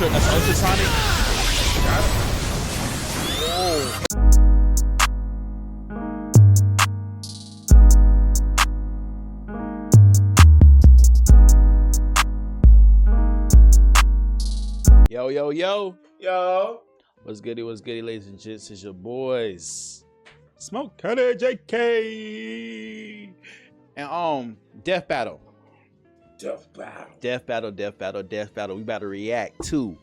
That's ultrasonic. Got it. Oh. Yo, yo, yo. Yo. What's goody, ladies and gents? It's your boys. SmokeCounty JK. And Death Battle. Death Battle. Death Battle, Death Battle, Death Battle. We about to react to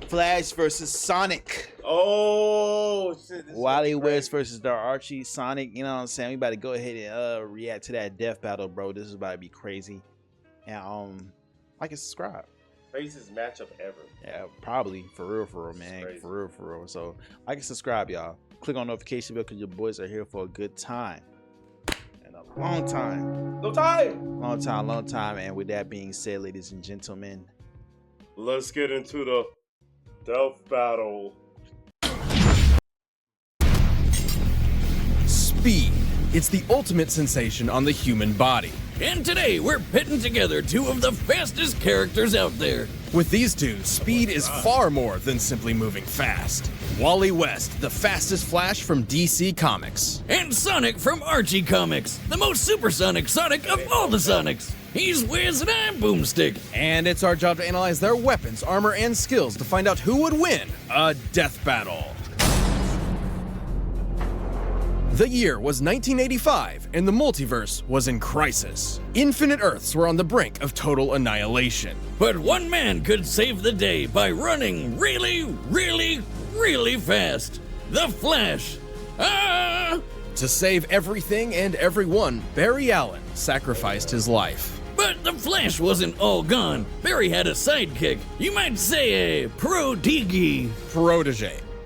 Flash versus Sonic. Oh shit. Wally West versus the Archie Sonic. You know what I'm saying? We about to go ahead and react to that Death Battle, bro. This is about to be crazy. And like and subscribe. Craziest matchup ever. Yeah, probably. For real, man. For real. So like and subscribe, y'all. Click on notification bell because your boys are here for a good time. And a long time. Long time. And with that being said, ladies and gentlemen, let's get into the Death Battle. Speed. It's the ultimate sensation on the human body. And today, we're pitting together two of the fastest characters out there. With these two, speed is far more than simply moving fast. Wally West, the fastest Flash from DC Comics. And Sonic from Archie Comics, the most supersonic Sonic of all the Sonics. He's Wiz and I'm Boomstick. And it's our job to analyze their weapons, armor, and skills to find out who would win a death battle. The year was 1985, and the multiverse was in crisis. Infinite Earths were on the brink of total annihilation. But one man could save the day by running really fast. The Flash. Ah! To save everything and everyone, Barry Allen sacrificed his life. But the Flash wasn't all gone. Barry had a sidekick. You might say a protege.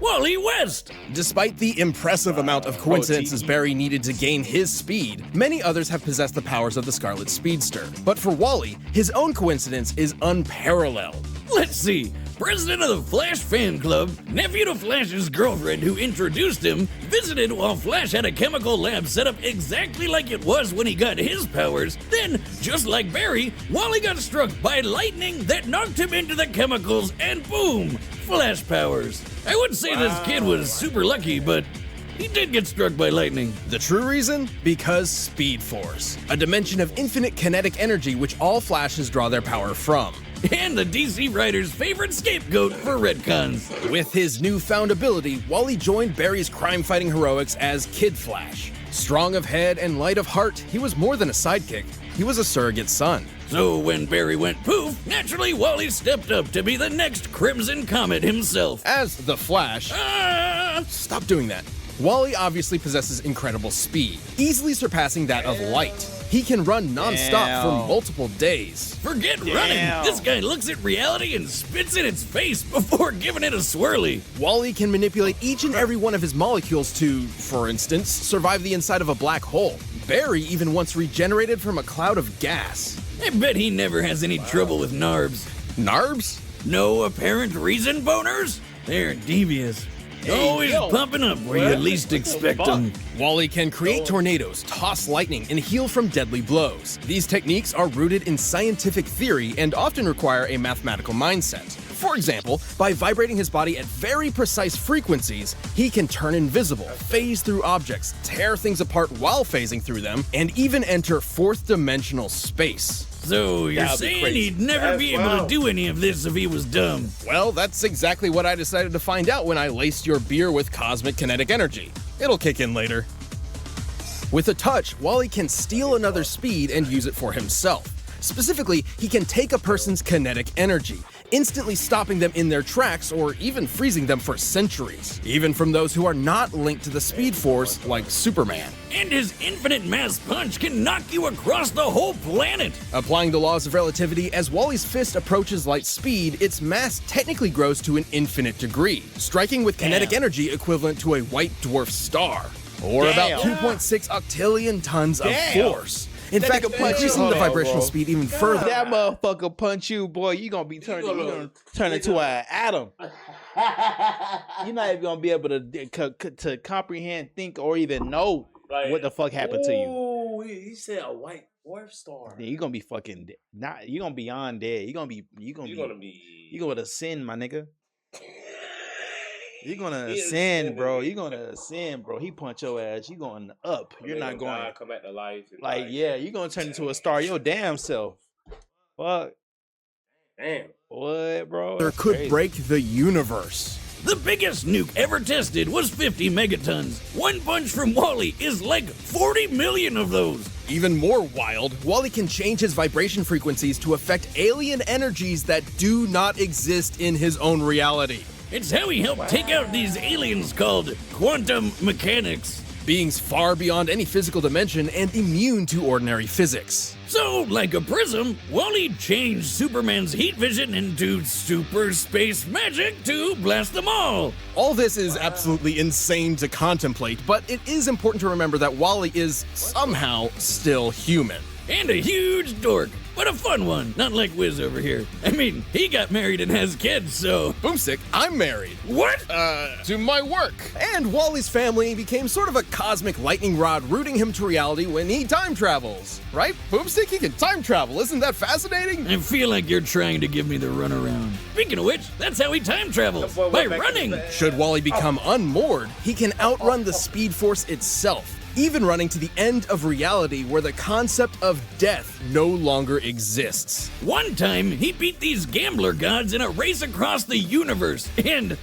Wally West! Despite the impressive amount of coincidences Barry needed to gain his speed, many others have possessed the powers of the Scarlet Speedster. But for Wally, his own coincidence is unparalleled. Let's see. President of the Flash fan club, nephew to Flash's girlfriend who introduced him, visited while Flash had a chemical lab set up exactly like it was when he got his powers. Then, just like Barry, Wally got struck by lightning that knocked him into the chemicals and boom, Flash powers. I would say this kid was super lucky, but he did get struck by lightning. The true reason? Because Speed Force, a dimension of infinite kinetic energy which all Flashes draw their power from. And the DC writer's favorite scapegoat for retcons. With his newfound ability, Wally joined Barry's crime-fighting heroics as Kid Flash. Strong of head and light of heart, he was more than a sidekick. He was a surrogate son. So when Barry went poof, naturally Wally stepped up to be the next Crimson Comet himself. As the Flash... Stop doing that. Wally obviously possesses incredible speed, easily surpassing that of light. He can run non-stop for multiple days. Forget running! This guy looks at reality and spits in its face before giving it a swirly. Wally can manipulate each and every one of his molecules to, for instance, survive the inside of a black hole. Barry even once regenerated from a cloud of gas. I bet he never has any trouble with NARBs. NARBs? No apparent reason boners? They're devious. Always pumping up where you least expect them. Wally can create tornadoes, toss lightning, and heal from deadly blows. These techniques are rooted in scientific theory and often require a mathematical mindset. For example, by vibrating his body at very precise frequencies, he can turn invisible, phase through objects, tear things apart while phasing through them, and even enter fourth-dimensional space. So you're saying he'd never be able to do any of this if he was dumb? Well, that's exactly what I decided to find out when I laced your beer with cosmic kinetic energy. It'll kick in later. With a touch, Wally can steal another's speed and use it for himself. Specifically, he can take a person's kinetic energy, instantly stopping them in their tracks or even freezing them for centuries, even from those who are not linked to the Speed Force like Superman. And his infinite mass punch can knock you across the whole planet! Applying the laws of relativity, as Wally's fist approaches light speed, its mass technically grows to an infinite degree, striking with kinetic energy equivalent to a white dwarf star, or about 2.6 octillion tons of force. In fact, increasing the vibrational speed even further. That motherfucker punch you, boy, you gonna turn into an atom. You're not even gonna be able to comprehend, think, or even know what the fuck happened to you. Oh, he said a white Fourth star. Yeah, you gonna be fucking not. You gonna be beyond dead. You gonna ascend, my nigga. You gonna ascend, bro. You gonna ascend, bro. He punch your ass. You going up. You're not going. Come back to life. Like, yeah, you gonna turn into a star. Your damn self. Fuck. Damn. What, bro? There could break the universe. The biggest nuke ever tested was 50 megatons. One punch from Wally is like 40 million of those. Even more wild, Wally can change his vibration frequencies to affect alien energies that do not exist in his own reality. It's how he helped take out these aliens called quantum mechanics. Beings far beyond any physical dimension and immune to ordinary physics. So, like a prism, Wally changed Superman's heat vision into super space magic to blast them all. All this is absolutely insane to contemplate, but it is important to remember that Wally is somehow still human. And a huge dork, but a fun one, not like Wiz over here. I mean, he got married and has kids, so... Boomstick, I'm married. What? To my work. And Wally's family became sort of a cosmic lightning rod rooting him to reality when he time travels. Right? Boomstick, he can time travel. Isn't that fascinating? I feel like you're trying to give me the runaround. Speaking of which, that's how he time travels, by running. Should Wally become unmoored, he can outrun the Speed Force itself, even running to the end of reality where the concept of death no longer exists. One time, he beat these gambler gods in a race across the universe, and,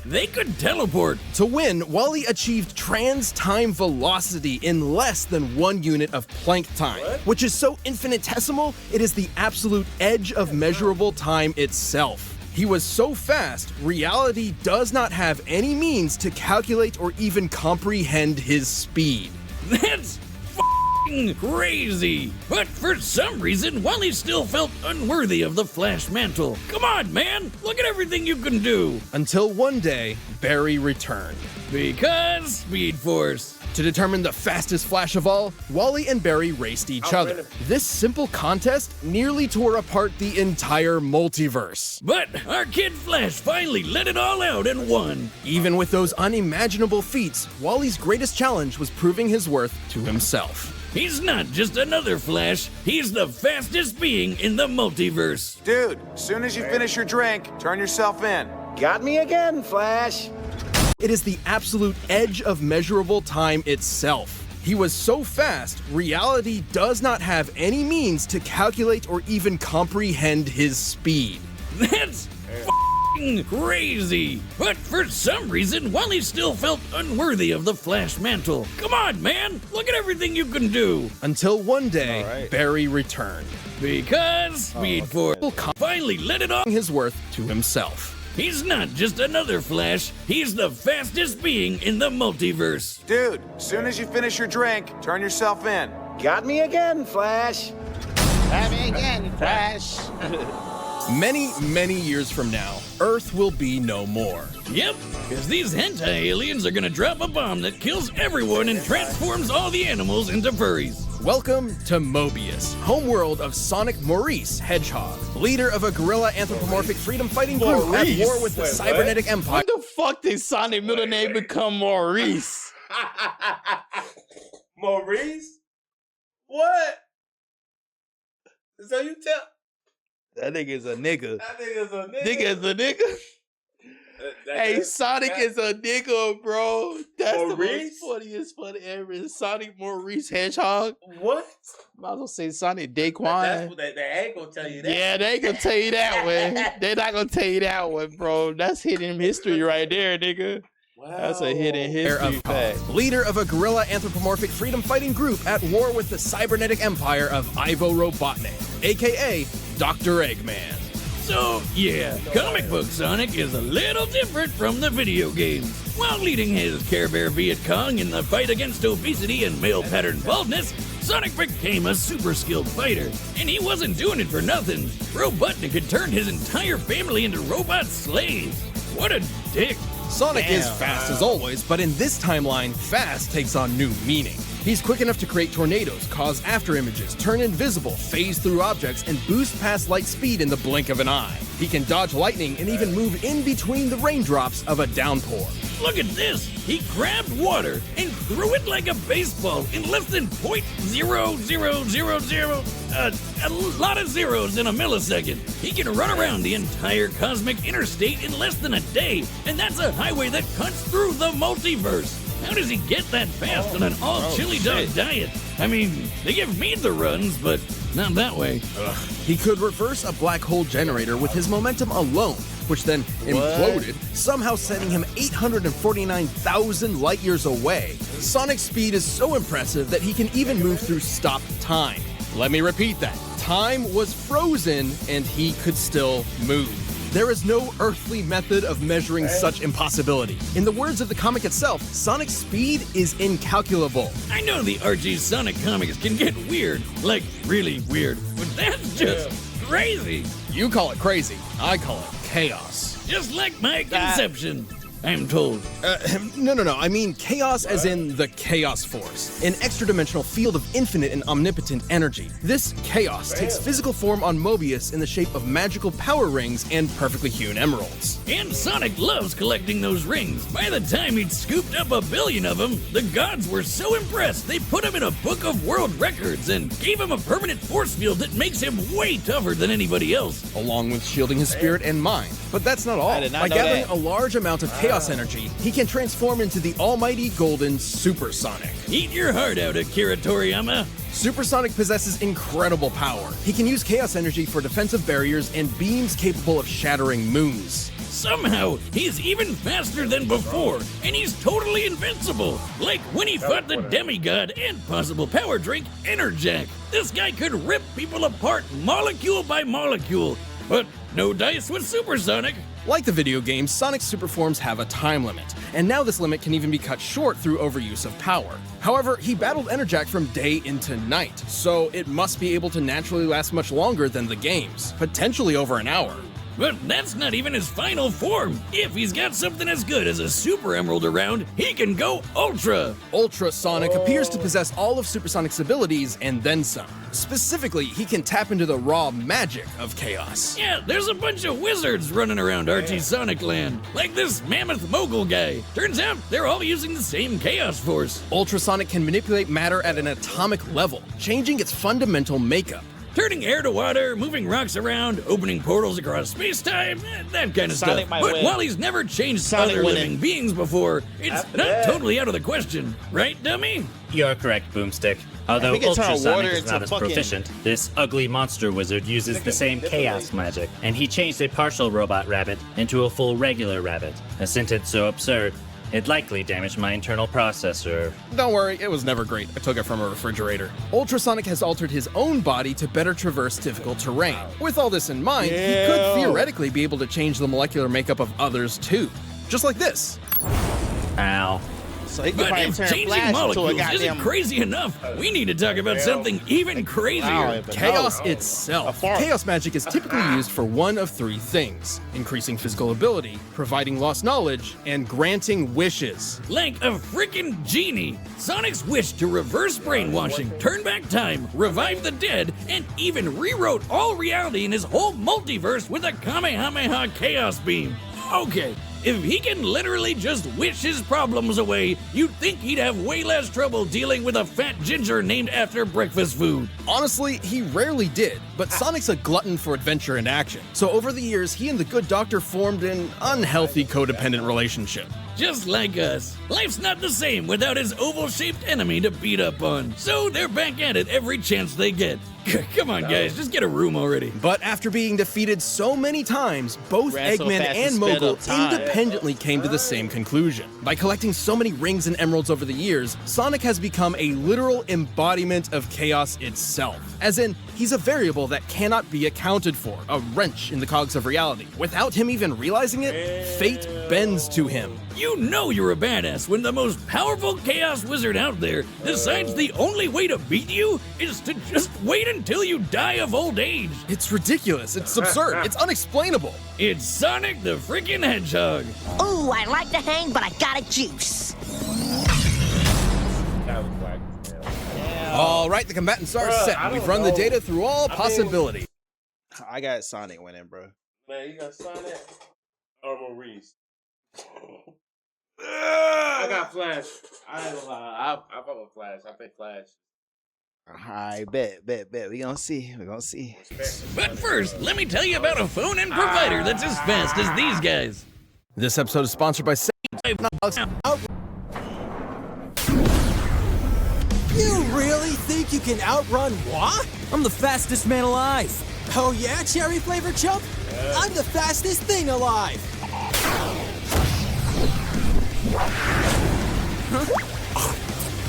they could teleport. To win, Wally achieved trans-time velocity in less than 1 unit of Planck time, which is so infinitesimal, it is the absolute edge of measurable time itself. He was so fast, reality does not have any means to calculate or even comprehend his speed. That's f***ing crazy. But for some reason, Wally still felt unworthy of the Flash mantle. Come on, man, look at everything you can do. Until one day, Barry returned. Because Speed Force. To determine the fastest Flash of all, Wally and Barry raced each other. This simple contest nearly tore apart the entire multiverse. But our kid Flash finally let it all out and won. Even with those unimaginable feats, Wally's greatest challenge was proving his worth to himself. He's not just another Flash, he's the fastest being in the multiverse. Dude, as soon as you finish your drink, turn yourself in. Got me again, Flash. It is the absolute edge of measurable time itself. He was so fast, reality does not have any means to calculate or even comprehend his speed. That's f***ing crazy. But for some reason, Wally still felt unworthy of the Flash mantle. Come on, man, look at everything you can do. Until one day, Barry returned. Because Speed Force finally let it off his worth to himself. He's not just another Flash, he's the fastest being in the multiverse. Dude, as soon as you finish your drink, turn yourself in. Got me again, Flash. Got me again, Flash. Many years from now, Earth will be no more. Yep, because these hentai aliens are gonna drop a bomb that kills everyone and transforms all the animals into furries. Welcome to Mobius, homeworld of Sonic Maurice Hedgehog, leader of a gorilla anthropomorphic freedom fighting group at war with the cybernetic empire. When the fuck did Sonic middle name become Maurice? Maurice? What? So you tell... That nigga's a nigga. That nigga's a nigga. Nigga's a nigga. Hey, Sonic is a nigga, bro. That's Maurice? the most funny ever. Sonic Maurice Hedgehog. What? Might as well say Sonic Daquan. That's what they ain't gonna tell you that. Yeah, they ain't gonna tell you that one. They're not gonna tell you that one, bro. That's hidden history right there, nigga. Wow. That's a hidden history fact. Leader of a gorilla anthropomorphic freedom fighting group at war with the cybernetic empire of Ivo Robotnik, aka Dr. Eggman. So, yeah, comic book Sonic is a little different from the video games. While leading his Care Bear Viet Cong in the fight against obesity and male pattern baldness, Sonic became a super skilled fighter. And he wasn't doing it for nothing. Robotnik had turned his entire family into robot slaves. What a dick. Sonic is fast as always, but in this timeline, fast takes on new meaning. He's quick enough to create tornadoes, cause after images, turn invisible, phase through objects, and boost past light speed in the blink of an eye. He can dodge lightning and even move in between the raindrops of a downpour. Look at this! He grabbed water and threw it like a baseball in less than .0000, a lot of zeros in a millisecond. He can run around the entire cosmic interstate in less than a day, and that's a highway that cuts through the multiverse. How does he get that fast on an all-chili dog diet? I mean, they give me the runs, but not that way. He could reverse a black hole generator with his momentum alone, which then imploded, somehow sending him 849,000 light years away. Sonic's speed is so impressive that he can even move through stopped time. Let me repeat that. Time was frozen and he could still move. There is no earthly method of measuring such impossibility. In the words of the comic itself, Sonic's speed is incalculable. I know the Archie Sonic comics can get weird, like really weird, but that's just crazy. You call it crazy, I call it chaos. Just like my conception, I'm told. No, I mean chaos as in the Chaos Force, an extra-dimensional field of infinite and omnipotent energy. This chaos takes physical form on Mobius in the shape of magical power rings and perfectly hewn emeralds. And Sonic loves collecting those rings. By the time he'd scooped up 1 billion of them, the gods were so impressed they put him in a book of world records and gave him a permanent force field that makes him way tougher than anybody else. Along with shielding his spirit and mind. But that's not all. I did not By know gathering that. a large amount of chaos energy, he can transform into the almighty golden Super Sonic. Eat your heart out, Akira Toriyama. Super Sonic possesses incredible power. He can use chaos energy for defensive barriers and beams capable of shattering moons. Somehow, he's even faster than before, and he's totally invincible. Like when he fought the demigod and possible power drink, Enerjack. This guy could rip people apart molecule by molecule. But no dice with Super Sonic. Like the video game, Sonic's super forms have a time limit, and now this limit can even be cut short through overuse of power. However, he battled Enerjack from day into night, so it must be able to naturally last much longer than the games, potentially over an hour. But that's not even his final form. If he's got something as good as a Super Emerald around, he can go Ultra. Ultra Sonic appears to possess all of Super Sonic's abilities and then some. Specifically, he can tap into the raw magic of chaos. Yeah, there's a bunch of wizards running around Archie Sonic Land, like this mammoth mogul guy. Turns out they're all using the same Chaos Force. Ultra Sonic can manipulate matter at an atomic level, changing its fundamental makeup. Turning air to water, moving rocks around, opening portals across space-time, that kind of Sonic stuff. might But win. Wally's never changed Sonic other winning. living beings before. It's not totally out of the question, right, dummy? You're correct, Boomstick. Although we can turn Ultra Sonic water is into not as fucking- proficient, this ugly monster wizard uses the same chaos magic, and he changed a partial robot rabbit into a full regular rabbit. A sentence so absurd, it likely damaged my internal processor. Don't worry, it was never great. I took it from a refrigerator. Ultra Sonic has altered his own body to better traverse difficult terrain. With all this in mind, he could theoretically be able to change the molecular makeup of others too. Just like this. Ow. So he can But probably if turn changing Flash into a molecules isn't goddamn crazy enough, we need to talk about something even crazier. Chaos itself. Chaos magic is typically used for one of three things: increasing physical ability, providing lost knowledge, and granting wishes. Like a freaking genie, Sonic's wish to reverse brainwashing, turn back time, revive the dead, and even rewrote all reality in his whole multiverse with a Kamehameha Chaos Beam. Okay, if he can literally just wish his problems away, you'd think he'd have way less trouble dealing with a fat ginger named after breakfast food. Honestly, he rarely did, but Sonic's a glutton for adventure and action. So over the years, he and the Good Doctor formed an unhealthy codependent relationship. Just like us. Life's not the same without his oval-shaped enemy to beat up on. So they're back at it every chance they get. Come on, guys, just get a room already. But after being defeated so many times, both Ran so Eggman fast and and sped Mogul up time. independently came to the same conclusion. By collecting so many rings and emeralds over the years, Sonic has become a literal embodiment of chaos itself. As in, he's a variable that cannot be accounted for, a wrench in the cogs of reality. Without him even realizing it, fate bends to him. You know you're a badass when the most powerful chaos wizard out there decides the only way to beat you is to just wait until you die of old age. It's ridiculous, it's absurd, it's unexplainable. It's Sonic the freaking Hedgehog. Ooh, I like to hang, but I got a juice. All right, the combatants are set. We've run the data through all possibilities. I got Sonic winning, bro. Man, you got Sonic or Maurice? I got Flash. I ain't gonna lie. I fuck with Flash. I think Flash. Alright, bet. We gonna see. But first, let me tell you about a phone and provider that's as fast as these guys. This episode is sponsored by You really think you can outrun what? I'm the fastest man alive. Oh yeah, cherry flavored chump? Yeah. I'm the fastest thing alive.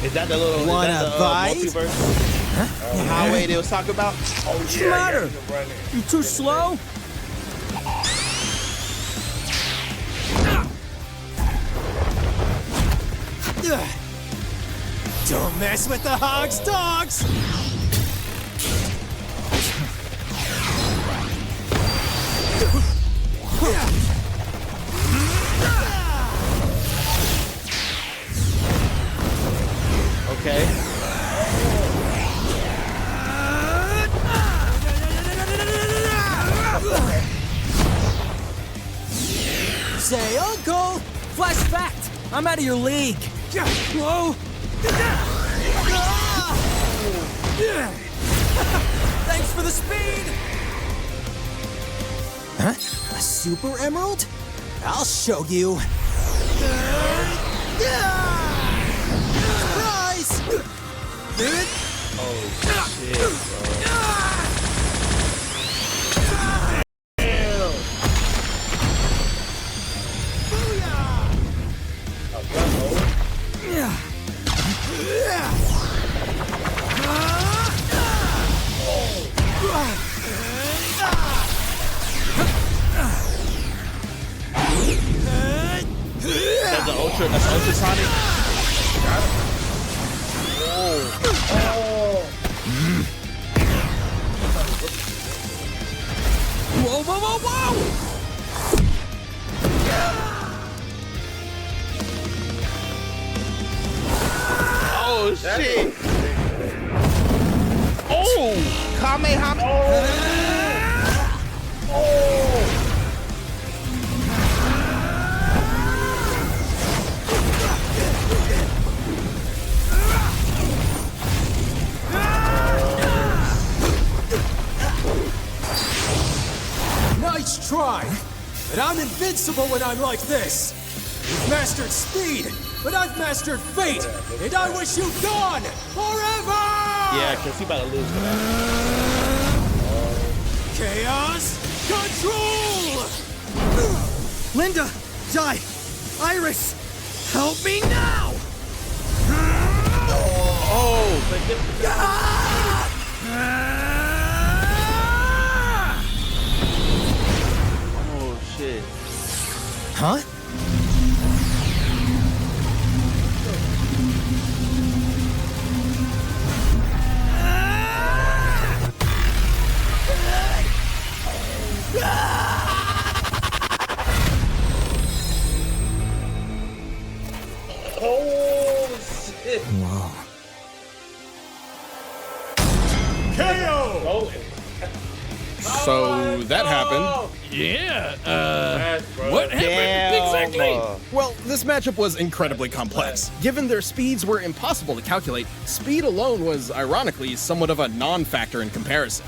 Is that the little Wanna bite? Multiverse? The highway they was talking about? What's the matter? You too slow? Don't mess with the hog's dogs! Okay. Say, Uncle! Flash fact! I'm out of your league! Whoa! Thanks for the speed! Huh? A super emerald? I'll show you! Surprise! Oh shit, bro. That's ultrasonic. Whoa, whoa, whoa, whoa! Oh shit! Oh! Kamehameha! Oh! Nice try! But I'm invincible when I'm like this! You've mastered speed, but I've mastered fate! And I wish you gone! Forever! Yeah, because he about to lose for that. Chaos Control! Linda! Di! Iris! Help me now! Oh shit. Huh? Oh shit! Whoa. KO! So that happened. Yeah, what happened exactly? Well, this matchup was incredibly complex. Given their speeds were impossible to calculate, speed alone was, ironically, somewhat of a non-factor in comparison.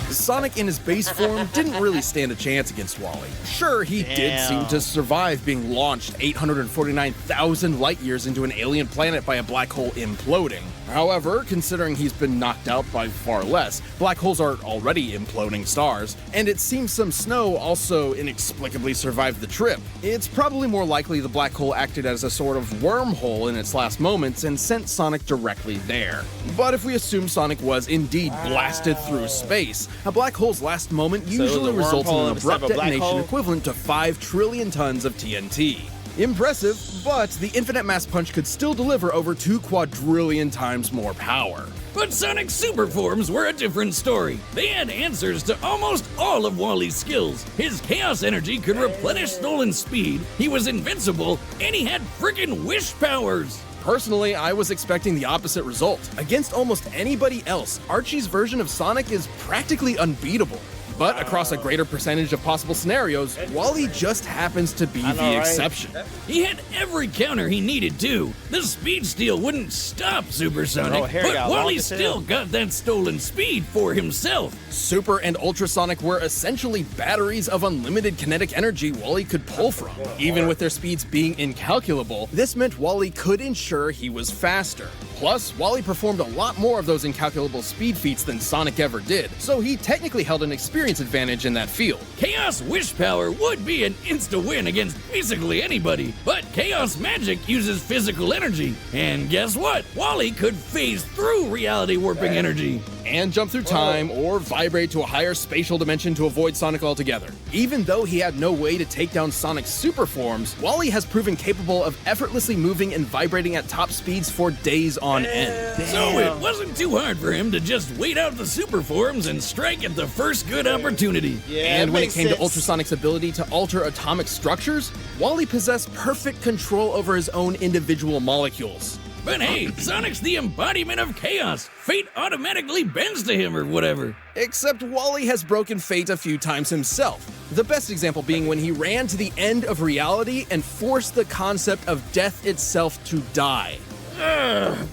Sonic in his base form didn't really stand a chance against Wally. Sure, he did seem to survive being launched 849,000 light years into an alien planet by a black hole imploding. However, considering he's been knocked out by far less, black holes are already imploding stars, and it seems some snow also inexplicably survived the trip. It's probably more likely the black hole acted as a sort of wormhole in its last moments and sent Sonic directly there. But if we assume Sonic was indeed blasted through space, a black hole's last moment usually results in an abrupt detonation equivalent to 5 trillion tons of TNT. Impressive, but the infinite mass punch could still deliver over 2 quadrillion times more power. But Sonic's super forms were a different story. They had answers to almost all of Wally's skills. His chaos energy could replenish stolen speed, he was invincible, and he had frickin' wish powers. Personally, I was expecting the opposite result. Against almost anybody else, Archie's version of Sonic is practically unbeatable. But across a greater percentage of possible scenarios, Wally just happens to be the exception. He had every counter he needed too. The speed steal wouldn't stop Supersonic, but Wally still got that stolen speed for himself. Super and Ultrasonic were essentially batteries of unlimited kinetic energy Wally could pull from. Even with their speeds being incalculable, this meant Wally could ensure he was faster. Plus, Wally performed a lot more of those incalculable speed feats than Sonic ever did, so he technically held an experience advantage in that field. Chaos Wish Power would be an insta-win against basically anybody, but Chaos Magic uses physical energy. And guess what? Wally could phase through reality warping energy. And jump through time or vibrate to a higher spatial dimension to avoid Sonic altogether. Even though he had no way to take down Sonic's super forms, Wally has proven capable of effortlessly moving and vibrating at top speeds for days on end. So it wasn't too hard for him to just wait out the super forms and strike at the first good opportunity. And when it came to Ultrasonic's ability to alter atomic structures, Wally possessed perfect control over his own individual molecules. But hey, Sonic's the embodiment of chaos. Fate automatically bends to him or whatever. Except Wally has broken fate a few times himself. The best example being when he ran to the end of reality and forced the concept of death itself to die.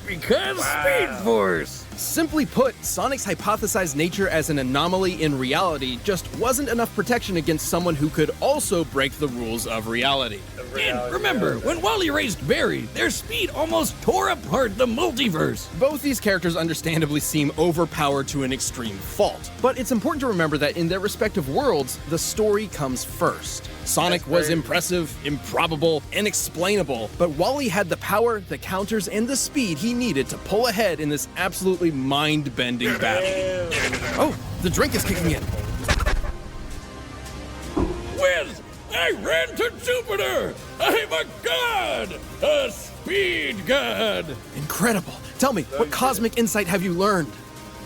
Because Speed Force. Simply put, Sonic's hypothesized nature as an anomaly in reality just wasn't enough protection against someone who could also break the rules of reality. And remember, when Wally raised Barry, their speed almost tore apart the multiverse. Both these characters understandably seem overpowered to an extreme fault, but it's important to remember that in their respective worlds, the story comes first. Sonic was impressive, improbable, inexplainable, but Wally had the power, the counters, and the speed he needed to pull ahead in this absolutely mind-bending battle. Oh, the drink is kicking in. Whiz! I ran to Jupiter! I'm a god! A speed god! Incredible. Tell me, what cosmic insight have you learned?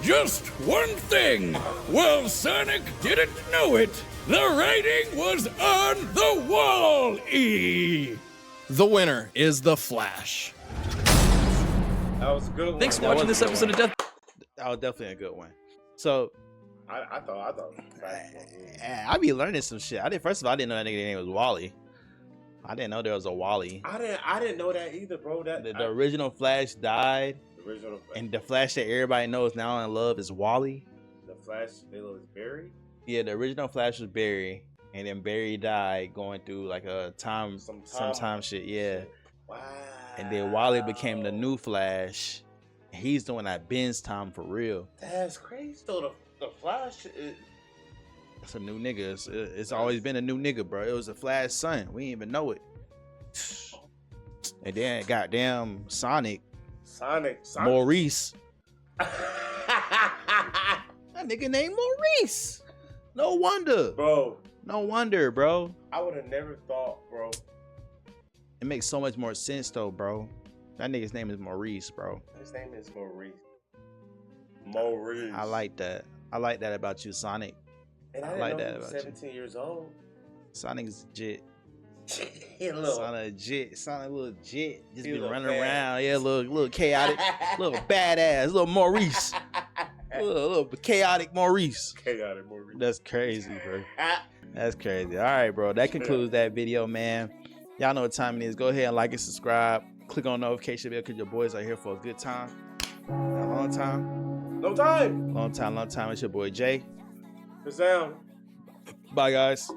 Just one thing. Well, Sonic didn't know it. The writing was on the wall, E! The winner is the Flash. That was a good one. Thanks for watching this episode of Death. That was definitely a good one. So, I thought I be learning some shit. First of all, I didn't know that nigga name was Wally. I didn't know there was a Wally. I didn't know that either, bro. The original Flash died. And the Flash that everybody knows now and love is Wally. The Flash they love is Barry? Yeah, the original Flash was Barry, and then Barry died going through like a time shit, yeah. Wow. And then Wally became the new Flash. He's doing that Ben's time for real. That's crazy. So the Flash is... It's a new nigga. It's always been a new nigga, bro. It was a Flash son. We didn't even know it. And then goddamn Sonic. Maurice. That nigga named Maurice. No wonder. Bro. No wonder, bro. I would have never thought, bro. It makes so much more sense though, bro. That nigga's name is Maurice, bro. His name is Maurice. Maurice. I like that. I like that about you, Sonic. And I like that about 17 years old. Sonic's legit. Sonic little jit. Just be running around. Yeah, little chaotic, little badass, little Maurice. little chaotic Maurice. Chaotic Maurice. That's crazy, bro. That's crazy. All right, bro. That concludes that video, man. Y'all know what time it is. Go ahead and like and subscribe. Click on the notification bell because your boys are here for a good time. A long time. No time. Long time. It's your boy Jay. The sound. Bye, guys.